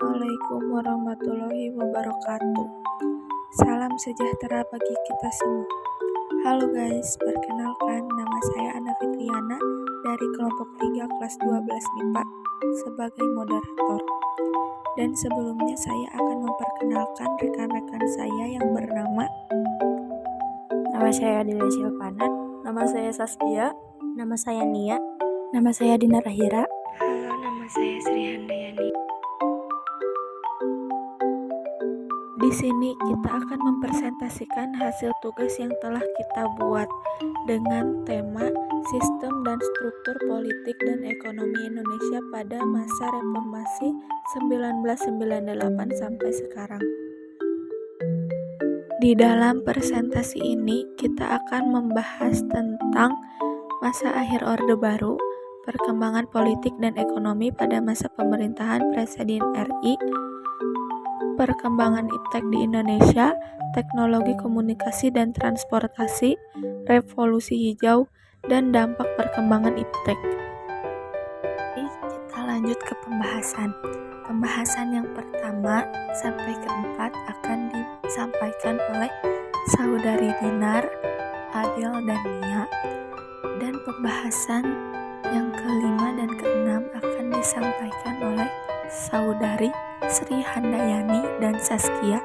Assalamualaikum warahmatullahi wabarakatuh. Salam sejahtera bagi kita semua. Halo guys, perkenalkan nama saya Ana Fitriana dari kelompok 3 kelas 12 MIPA sebagai moderator. Dan sebelumnya saya akan memperkenalkan rekan-rekan saya yang bernama Nama saya Adila Silvana, nama saya Saskia, nama saya Nia, nama saya Dina Rahira. Halo, nama saya Sri Handayani. Di sini kita akan mempresentasikan hasil tugas yang telah kita buat dengan tema Sistem dan Struktur Politik dan Ekonomi Indonesia pada masa Reformasi 1998 sampai sekarang. Di dalam presentasi ini kita akan membahas tentang masa akhir Orde Baru, perkembangan politik dan ekonomi pada masa pemerintahan Presiden RI, perkembangan iptek di Indonesia, teknologi komunikasi dan transportasi, revolusi hijau, dan dampak perkembangan iptek. Kita lanjut ke pembahasan. Pembahasan yang pertama sampai keempat akan disampaikan oleh Saudari Dinar, Adil, dan Nia. Dan pembahasan yang kelima dan keenam akan disampaikan oleh Saudari Sri Handayani dan Saskia.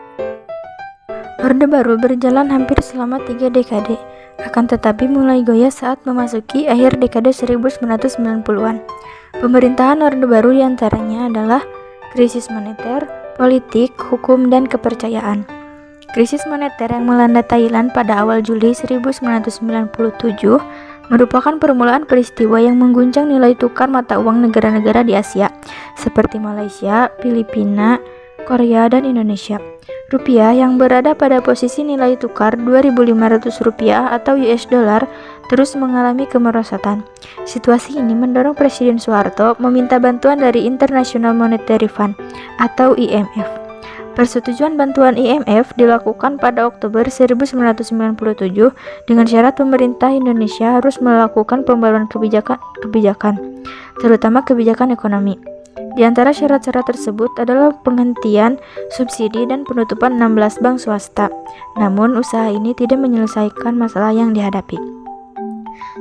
Orde Baru berjalan hampir selama 3 dekade, akan tetapi mulai goyah saat memasuki akhir dekade 1990-an. Pemerintahan Orde Baru diantaranya adalah krisis moneter, politik, hukum, dan kepercayaan. Krisis moneter yang melanda Thailand pada awal Juli 1997 merupakan permulaan peristiwa yang mengguncang nilai tukar mata uang negara-negara di Asia, seperti Malaysia, Filipina, Korea, dan Indonesia. Rupiah yang berada pada posisi nilai tukar 2.500 rupiah atau US dollar terus mengalami kemerosotan. Situasi ini mendorong Presiden Soeharto meminta bantuan dari International Monetary Fund atau IMF. Persetujuan bantuan IMF dilakukan pada Oktober 1997 dengan syarat pemerintah Indonesia harus melakukan pembaruan kebijakan, terutama kebijakan ekonomi. Di antara syarat-syarat tersebut adalah penghentian subsidi dan penutupan 16 bank swasta. Namun, usaha ini tidak menyelesaikan masalah yang dihadapi.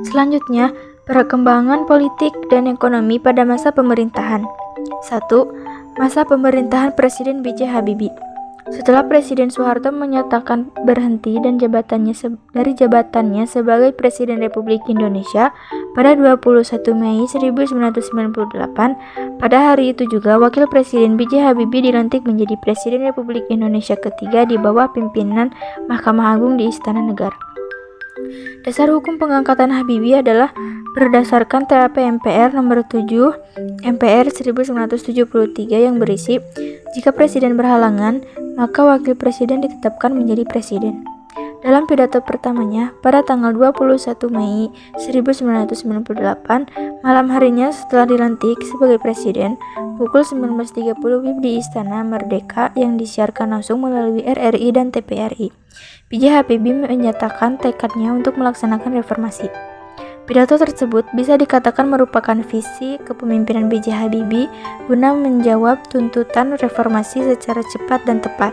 Selanjutnya, perkembangan politik dan ekonomi pada masa pemerintahan. 1. Masa pemerintahan Presiden B.J. Habibie. Setelah Presiden Soeharto menyatakan berhenti dari jabatannya sebagai Presiden Republik Indonesia pada 21 Mei 1998, pada hari itu juga Wakil Presiden B.J. Habibie dilantik menjadi Presiden Republik Indonesia ketiga di bawah pimpinan Mahkamah Agung di Istana Negara. Dasar hukum pengangkatan Habibie adalah berdasarkan TAP MPR nomor 7 MPR 1973 yang berisi, jika presiden berhalangan, maka wakil presiden ditetapkan menjadi presiden. Dalam pidato pertamanya pada tanggal 21 Mei 1998, malam harinya setelah dilantik sebagai presiden, pukul 19.30 WIB di Istana Merdeka yang disiarkan langsung melalui RRI dan TVRI, B.J. Habibie menyatakan tekadnya untuk melaksanakan reformasi. Pidato tersebut bisa dikatakan merupakan visi kepemimpinan B.J. Habibie guna menjawab tuntutan reformasi secara cepat dan tepat.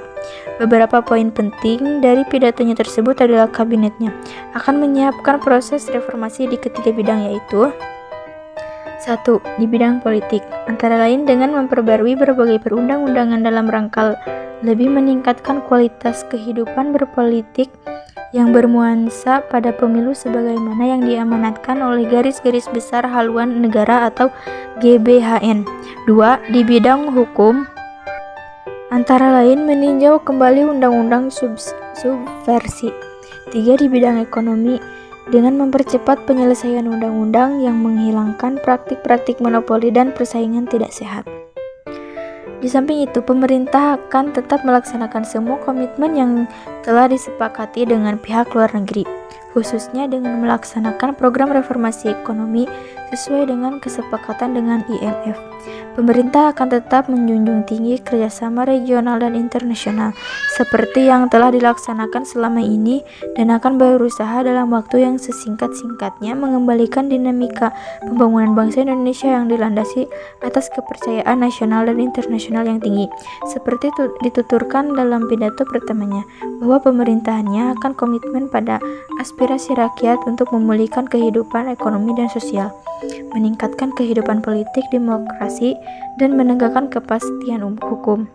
Beberapa poin penting dari pidatonya tersebut adalah kabinetnya akan menyiapkan proses reformasi di ketiga bidang, yaitu 1. Di bidang politik, antara lain dengan memperbarui berbagai perundang-undangan dalam rangka lebih meningkatkan kualitas kehidupan berpolitik yang bernuansa pada pemilu sebagaimana yang diamanatkan oleh Garis-Garis Besar Haluan Negara atau GBHN. 2. Di bidang hukum, antara lain meninjau kembali undang-undang subversi. 3. Di bidang ekonomi, dengan mempercepat penyelesaian undang-undang yang menghilangkan praktik-praktik monopoli dan persaingan tidak sehat. Di samping itu, pemerintah akan tetap melaksanakan semua komitmen yang telah disepakati dengan pihak luar negeri, khususnya dengan melaksanakan program reformasi ekonomi sesuai dengan kesepakatan dengan IMF. Pemerintah akan tetap menjunjung tinggi kerjasama regional dan internasional seperti yang telah dilaksanakan selama ini dan akan berusaha dalam waktu yang sesingkat-singkatnya mengembalikan dinamika pembangunan bangsa Indonesia yang dilandasi atas kepercayaan nasional dan internasional yang tinggi. Seperti dituturkan dalam pidato pertamanya, bahwa pemerintahannya akan komitmen pada aspirasi rakyat untuk memulihkan kehidupan ekonomi dan sosial, meningkatkan kehidupan politik, demokrasi, dan menegakkan kepastian hukum.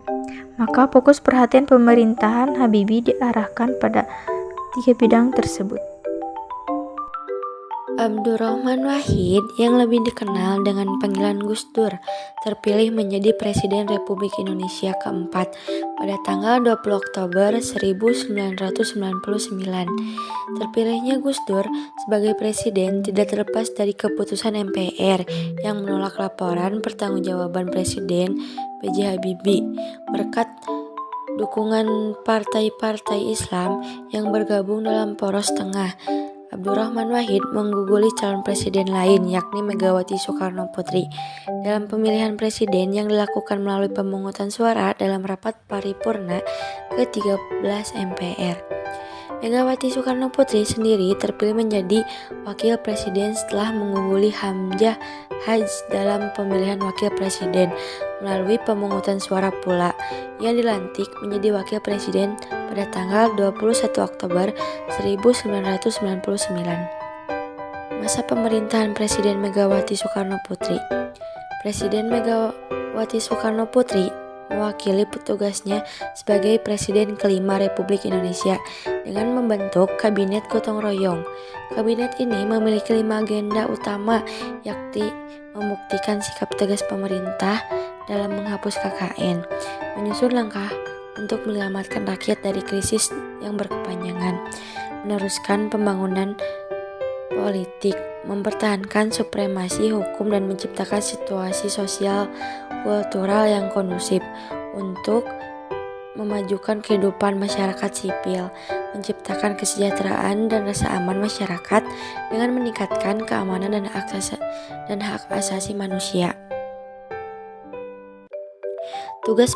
Maka fokus perhatian pemerintahan Habibie diarahkan pada 3 bidang tersebut. Abdurrahman Wahid, yang lebih dikenal dengan panggilan Gus Dur, terpilih menjadi Presiden Republik Indonesia keempat pada tanggal 20 Oktober 1999. Terpilihnya Gus Dur sebagai presiden tidak terlepas dari keputusan MPR yang menolak laporan pertanggungjawaban Presiden B.J. Habibie berkat dukungan partai-partai Islam yang bergabung dalam Poros Tengah. Abdurrahman Wahid mengguguli calon presiden lain, yakni Megawati Soekarno Putri, dalam pemilihan presiden yang dilakukan melalui pemungutan suara dalam rapat paripurna ke-13 MPR. Megawati Soekarno Putri sendiri terpilih menjadi wakil presiden setelah mengungguli Hamzah Haj dalam pemilihan wakil presiden melalui pemungutan suara pula. Ia dilantik menjadi wakil presiden pada tanggal 21 Oktober 1999. Masa pemerintahan Presiden Megawati Soekarno Putri. Presiden Megawati Soekarno Putri mewakili petugasnya sebagai Presiden kelima Republik Indonesia dengan membentuk Kabinet Gotong Royong. Kabinet ini memiliki 5 agenda utama, yakni membuktikan sikap tegas pemerintah dalam menghapus KKN, menyusun langkah untuk menyelamatkan rakyat dari krisis yang berkepanjangan, meneruskan pembangunan politik, mempertahankan supremasi hukum dan menciptakan situasi sosial kultural yang kondusif untuk memajukan kehidupan masyarakat sipil, menciptakan kesejahteraan dan rasa aman masyarakat dengan meningkatkan keamanan dan hak asasi manusia. Tugas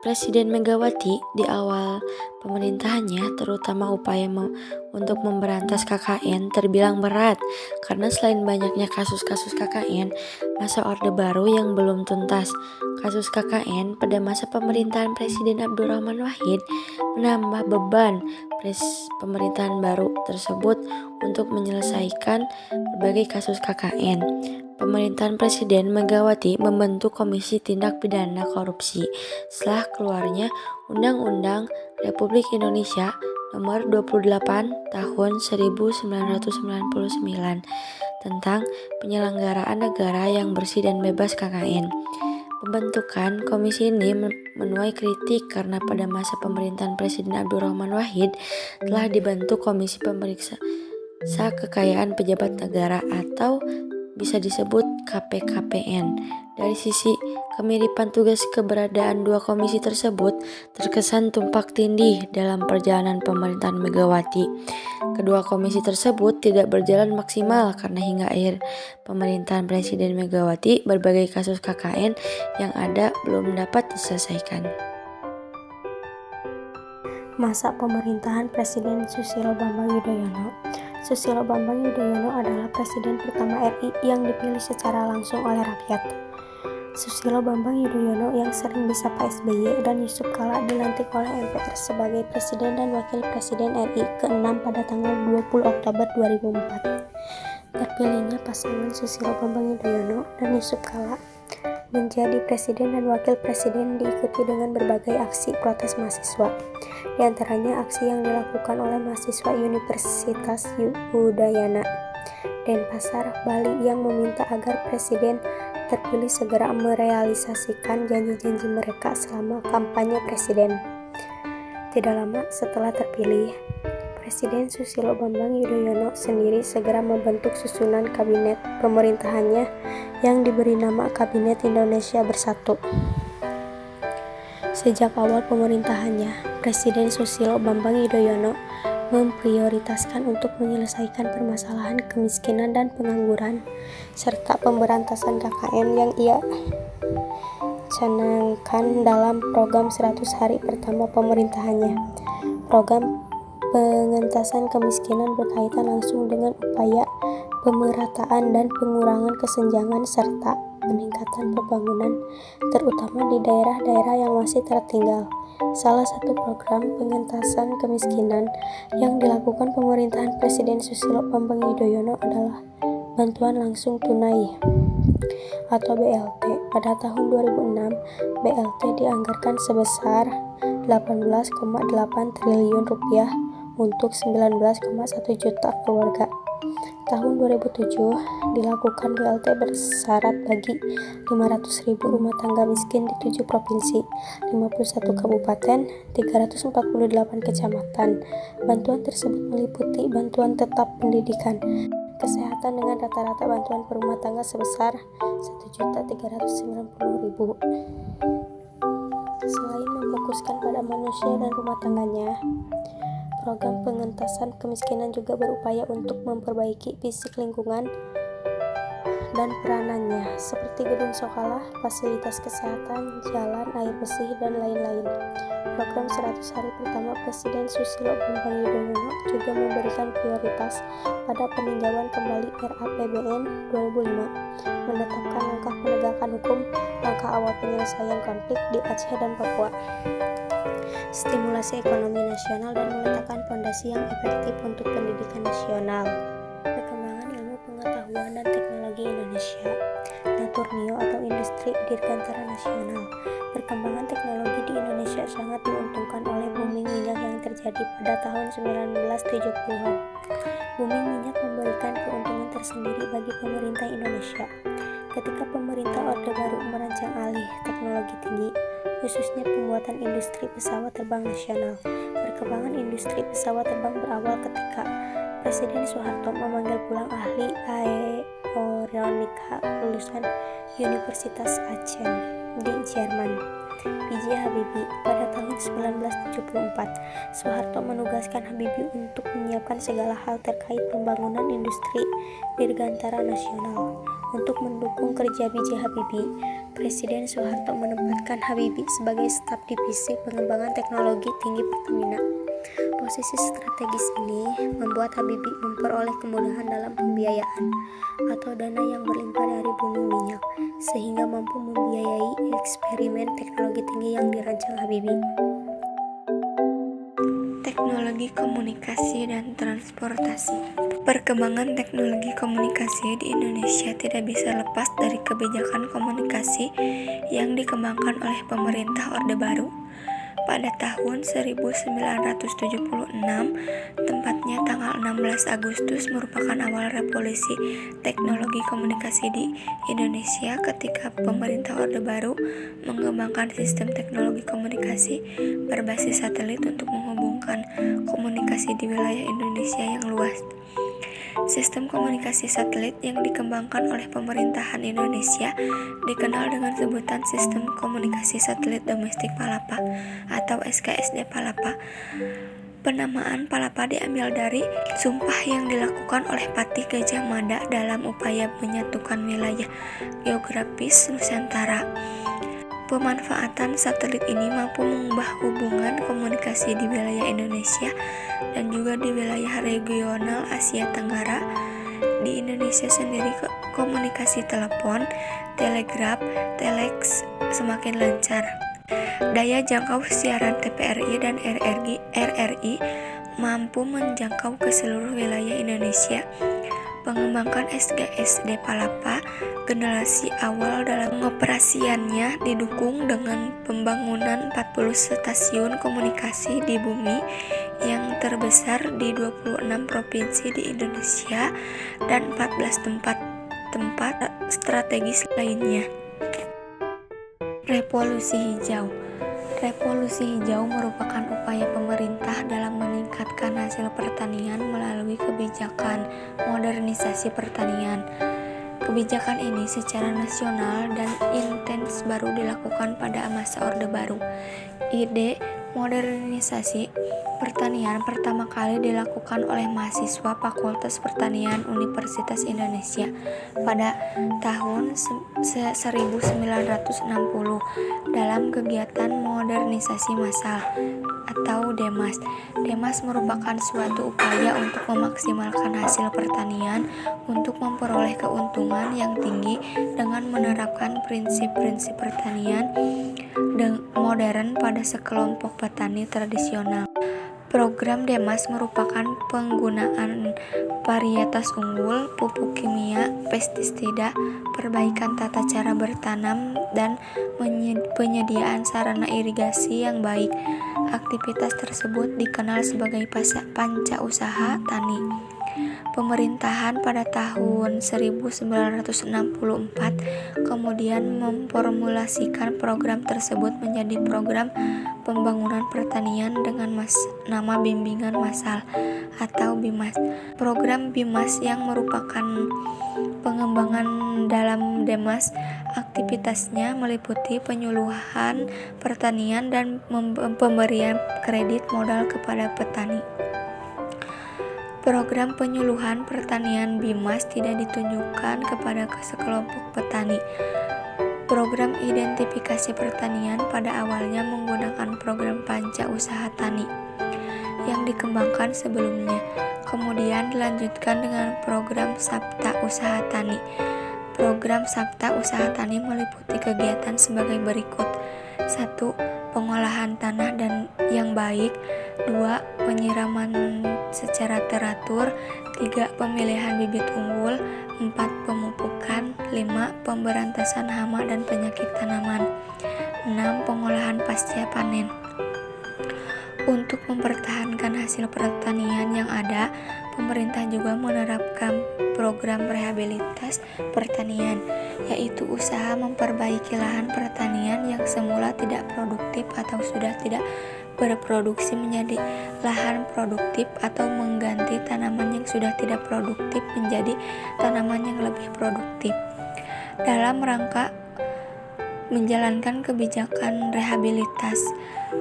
Presiden Megawati di awal pemerintahannya, terutama upaya untuk memberantas KKN, terbilang berat karena selain banyaknya kasus-kasus KKN masa Orde Baru yang belum tuntas, kasus KKN pada masa pemerintahan Presiden Abdurrahman Wahid menambah beban pemerintahan baru tersebut untuk menyelesaikan berbagai kasus KKN. Pemerintahan Presiden Megawati membentuk Komisi Tindak Pidana Korupsi setelah keluarnya Undang-Undang Republik Indonesia Nomor 28 Tahun 1999 tentang penyelenggaraan negara yang bersih dan bebas KKN. Pembentukan komisi ini menuai kritik karena pada masa pemerintahan Presiden Abdurrahman Wahid telah dibentuk Komisi Pemeriksa Kekayaan Pejabat Negara atau bisa disebut KPKPN. Dari sisi kemiripan tugas, keberadaan dua komisi tersebut terkesan tumpak tindih dalam perjalanan pemerintahan Megawati. Kedua komisi tersebut tidak berjalan maksimal karena hingga akhir pemerintahan Presiden Megawati berbagai kasus KKN yang ada belum dapat diselesaikan. Masa pemerintahan Presiden Susilo Bambang Yudhoyono. Susilo Bambang Yudhoyono adalah presiden pertama RI yang dipilih secara langsung oleh rakyat. Susilo Bambang Yudhoyono yang sering disapa SBY dan Yusuf Kala dilantik oleh MPR sebagai presiden dan wakil presiden RI ke-6 pada tanggal 20 Oktober 2004. Terpilihnya pasangan Susilo Bambang Yudhoyono dan Yusuf Kala menjadi presiden dan wakil presiden diikuti dengan berbagai aksi protes mahasiswa. Di antaranya aksi yang dilakukan oleh mahasiswa Universitas Udayana Denpasar, Bali yang meminta agar presiden terpilih segera merealisasikan janji-janji mereka selama kampanye presiden. Tidak lama setelah terpilih, Presiden Susilo Bambang Yudhoyono sendiri segera membentuk susunan kabinet pemerintahannya yang diberi nama Kabinet Indonesia Bersatu. Sejak awal pemerintahannya, Presiden Susilo Bambang Yudhoyono memprioritaskan untuk menyelesaikan permasalahan kemiskinan dan pengangguran, serta pemberantasan KKN yang ia canangkan dalam program 100 hari pertama pemerintahannya. Program pengentasan kemiskinan berkaitan langsung dengan upaya pemerataan dan pengurangan kesenjangan serta peningkatan pembangunan, terutama di daerah-daerah yang masih tertinggal. Salah satu program pengentasan kemiskinan yang dilakukan pemerintahan Presiden Susilo Bambang Yudhoyono adalah bantuan langsung tunai atau BLT. Pada tahun 2006, BLT dianggarkan sebesar 18,8 triliun rupiah untuk 19,1 juta keluarga. Tahun 2007 dilakukan BLT bersyarat bagi 500.000 rumah tangga miskin di 7 provinsi, 51 kabupaten, 348 kecamatan. Bantuan tersebut meliputi bantuan tetap pendidikan, kesehatan dengan rata-rata bantuan per rumah tangga sebesar 1.390.000. Selain memfokuskan pada manusia dan rumah tangganya, program pengentasan kemiskinan juga berupaya untuk memperbaiki fisik lingkungan dan peranannya, seperti gedung sekolah, fasilitas kesehatan, jalan, air bersih, dan lain-lain. Program 100 hari pertama Presiden Susilo Bambang Yudhoyono juga memberikan prioritas pada peninjauan kembali RAPBN 2005, menetapkan langkah penegakan hukum, langkah awal penyelesaian konflik di Aceh dan Papua, stimulasi ekonomi nasional, dan meletakkan fondasi yang efektif untuk pendidikan nasional. Perkembangan ilmu pengetahuan dan teknologi Indonesia, Naturnio atau Industri Dirgantara Nasional. Perkembangan teknologi di Indonesia sangat diuntungkan oleh booming minyak yang terjadi pada tahun 1970-an. Booming minyak memberikan keuntungan tersendiri bagi pemerintah Indonesia. Ketika pemerintah Orde Baru merancang alih teknologi tinggi, khususnya pembuatan industri pesawat terbang nasional. Perkembangan industri pesawat terbang berawal ketika Presiden Soeharto memanggil pulang ahli aeronautika lulusan Universitas Aachen di Jerman, B.J. Habibie. Pada tahun 1974, Soeharto menugaskan Habibie untuk menyiapkan segala hal terkait pembangunan industri dirgantara nasional. Untuk mendukung kerja B.J. Habibie, Presiden Soeharto menempatkan Habibie sebagai staf divisi pengembangan teknologi tinggi Pertamina. Posisi strategis ini membuat Habibie memperoleh kemudahan dalam pembiayaan atau dana yang berlimpah dari booming minyak, sehingga mampu membiayai eksperimen teknologi tinggi yang dirancang Habibie. Teknologi komunikasi dan transportasi. Perkembangan teknologi komunikasi di Indonesia tidak bisa lepas dari kebijakan komunikasi yang dikembangkan oleh pemerintah Orde Baru. Pada tahun 1976, tepatnya tanggal 16 Agustus merupakan awal revolusi teknologi komunikasi di Indonesia ketika pemerintah Orde Baru mengembangkan sistem teknologi komunikasi berbasis satelit untuk menghubungkan komunikasi di wilayah Indonesia yang luas. Sistem komunikasi satelit yang dikembangkan oleh pemerintahan Indonesia dikenal dengan sebutan Sistem Komunikasi Satelit Domestik Palapa atau SKSD Palapa. Penamaan Palapa diambil dari sumpah yang dilakukan oleh Patih Gajah Mada dalam upaya menyatukan wilayah geografis Nusantara. Pemanfaatan satelit ini mampu mengubah hubungan komunikasi di wilayah Indonesia dan juga di wilayah regional Asia Tenggara. Di Indonesia sendiri komunikasi telepon, telegraf, telex semakin lancar. Daya jangkau siaran TVRI dan RRI mampu menjangkau ke seluruh wilayah Indonesia. Pengembangan SKSD Palapa generasi awal dalam pengoperasiannya didukung dengan pembangunan 40 stasiun komunikasi di bumi yang terbesar di 26 provinsi di Indonesia dan 14 tempat strategis lainnya. Revolusi Hijau. Revolusi hijau merupakan upaya pemerintah dalam meningkatkan hasil pertanian melalui kebijakan modernisasi pertanian. Kebijakan ini secara nasional dan intens baru dilakukan pada masa Orde Baru. Ide Modernisasi pertanian pertama kali dilakukan oleh mahasiswa Fakultas Pertanian Universitas Indonesia pada tahun 1960 dalam kegiatan modernisasi massal atau DEMAS. DEMAS merupakan suatu upaya untuk memaksimalkan hasil pertanian untuk memperoleh keuntungan yang tinggi dengan menerapkan prinsip-prinsip pertanian modern pada sekelompok petani tradisional. Program DEMAS merupakan penggunaan varietas unggul, pupuk kimia, pestisida, perbaikan tata cara bertanam, dan penyediaan sarana irigasi yang baik. Aktivitas tersebut dikenal sebagai panca usaha tani. Pemerintahan pada tahun 1964 kemudian memformulasikan program tersebut menjadi program pembangunan pertanian dengan nama bimbingan massal atau BIMAS. Program BIMAS yang merupakan pengembangan dalam DEMAS, aktivitasnya meliputi penyuluhan pertanian dan pemberian kredit modal kepada petani. Program penyuluhan pertanian BIMAS tidak ditujukan kepada sekelompok petani. Program identifikasi pertanian pada awalnya menggunakan program panca usaha tani yang dikembangkan sebelumnya, kemudian dilanjutkan dengan program Sabta Usaha Tani. Program Sabta Usaha Tani meliputi kegiatan sebagai berikut: 1. Pengolahan tanah dan yang baik. 2. Penyiraman secara teratur. 3. Pemilihan bibit unggul. 4. Pemupukan. 5. Pemberantasan hama dan penyakit tanaman. 6. Pengolahan pasca panen. Untuk mempertahankan hasil pertanian yang ada, pemerintah juga menerapkan program rehabilitas pertanian, yaitu usaha memperbaiki lahan pertanian yang semula tidak produktif atau sudah tidak berproduksi menjadi lahan produktif, atau mengganti tanaman yang sudah tidak produktif menjadi tanaman yang lebih produktif. Dalam rangka menjalankan kebijakan rehabilitas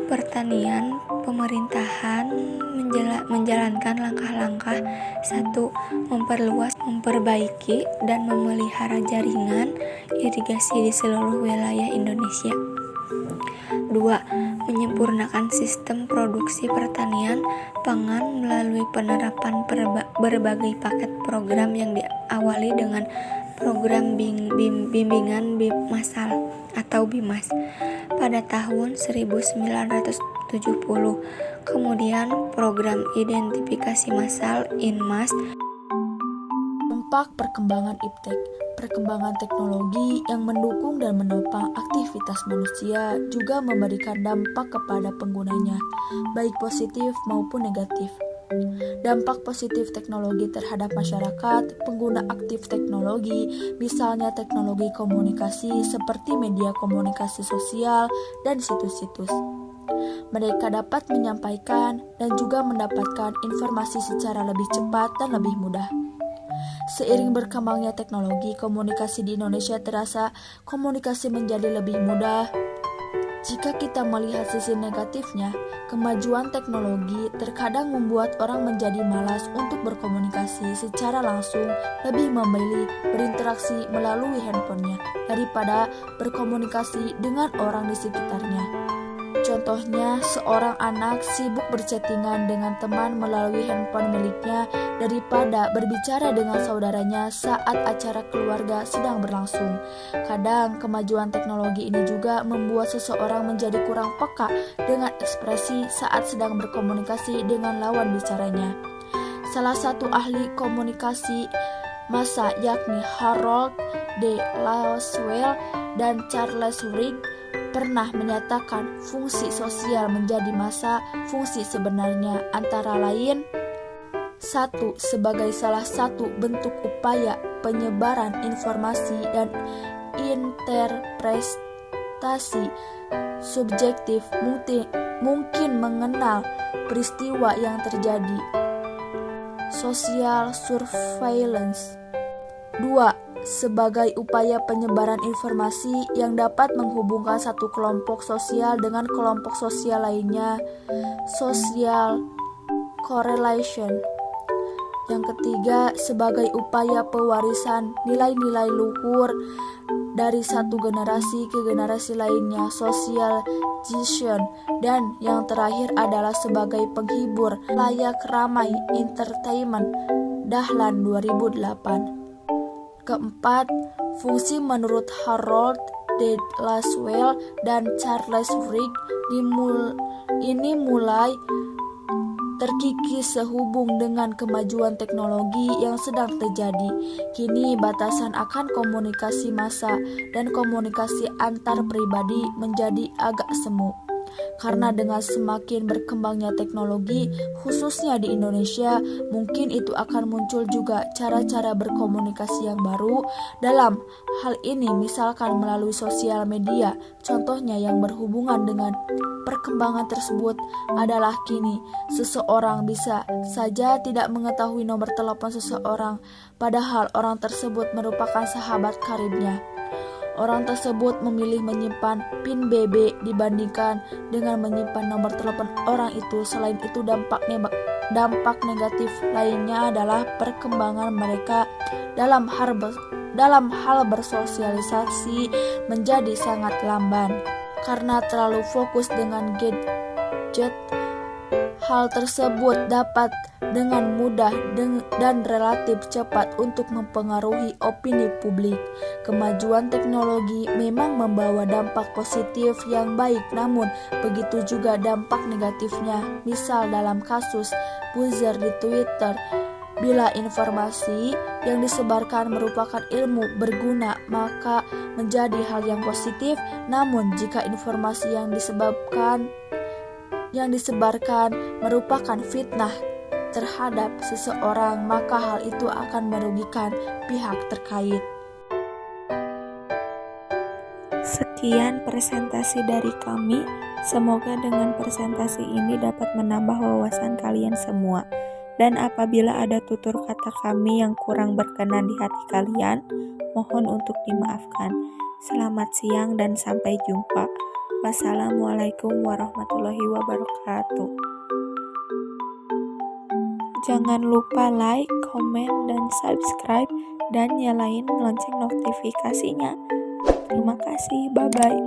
pertanian, pemerintahan menjalankan langkah-langkah: 1. Memperluas, memperbaiki, dan memelihara jaringan irigasi di seluruh wilayah Indonesia. 2. Menyempurnakan sistem produksi pertanian pangan melalui penerapan berbagai paket program yang diawali dengan program bimbingan massal atau BIMAS pada tahun 1970. Kemudian program identifikasi massal INMAS. Dampak perkembangan iptek. Perkembangan teknologi yang mendukung dan menopang aktivitas manusia juga memberikan dampak kepada penggunanya, baik positif maupun negatif. Dampak positif teknologi terhadap masyarakat, pengguna aktif teknologi, misalnya teknologi komunikasi seperti media komunikasi sosial dan situs-situs. Mereka dapat menyampaikan dan juga mendapatkan informasi secara lebih cepat dan lebih mudah. Seiring berkembangnya teknologi komunikasi di Indonesia, terasa komunikasi menjadi lebih mudah. Jika kita melihat sisi negatifnya, kemajuan teknologi terkadang membuat orang menjadi malas untuk berkomunikasi secara langsung, lebih memilih berinteraksi melalui handphonenya daripada berkomunikasi dengan orang di sekitarnya. Contohnya, seorang anak sibuk berchattingan dengan teman melalui handphone miliknya daripada berbicara dengan saudaranya saat acara keluarga sedang berlangsung. Kadang, kemajuan teknologi ini juga membuat seseorang menjadi kurang peka dengan ekspresi saat sedang berkomunikasi dengan lawan bicaranya. Salah satu ahli komunikasi massa yakni Harold D. Lasswell dan Charles Wright pernah menyatakan fungsi sosial menjadi massa. Fungsi sebenarnya antara lain: 1. Sebagai salah satu bentuk upaya penyebaran informasi dan interpretasi subjektif, mungkin mengenal peristiwa yang terjadi. Social surveillance. 2. sebagai upaya penyebaran informasi yang dapat menghubungkan satu kelompok sosial dengan kelompok sosial lainnya, social correlation. Yang ketiga, sebagai upaya pewarisan nilai-nilai luhur dari satu generasi ke generasi lainnya, socialization. Dan yang terakhir adalah sebagai penghibur layak ramai, entertainment. Dahlan 2008. Keempat, fungsi menurut Harold D. Laswell dan Charles Frick ini mulai terkikis sehubung dengan kemajuan teknologi yang sedang terjadi. Kini batasan akan komunikasi massa dan komunikasi antar pribadi menjadi agak semu. Karena dengan semakin berkembangnya teknologi, khususnya di Indonesia, mungkin itu akan muncul juga cara-cara berkomunikasi yang baru. Dalam hal ini misalkan melalui sosial media. Contohnya yang berhubungan dengan perkembangan tersebut adalah kini seseorang bisa saja tidak mengetahui nomor telepon seseorang, padahal orang tersebut merupakan sahabat karibnya. Orang tersebut memilih menyimpan PIN BB dibandingkan dengan menyimpan nomor telepon orang itu. Selain itu, dampak negatif lainnya adalah perkembangan mereka dalam hal bersosialisasi menjadi sangat lamban. Karena terlalu fokus dengan gadget, hal tersebut dapat dengan mudah dan relatif cepat untuk mempengaruhi opini publik. Kemajuan teknologi memang membawa dampak positif yang baik, namun begitu juga dampak negatifnya. Misal dalam kasus buzzer di Twitter, bila informasi yang disebarkan merupakan ilmu berguna, maka menjadi hal yang positif. Namun jika informasi yang disebarkan merupakan fitnah terhadap seseorang, maka hal itu akan merugikan pihak terkait. Sekian presentasi dari kami. Semoga dengan presentasi ini dapat menambah wawasan kalian semua. Dan apabila ada tutur kata kami yang kurang berkenan di hati kalian, mohon untuk dimaafkan. Selamat siang dan sampai jumpa. Wassalamualaikum warahmatullahi wabarakatuh. Jangan lupa like, komen, dan subscribe, dan nyalain lonceng notifikasinya. Terima kasih, bye-bye.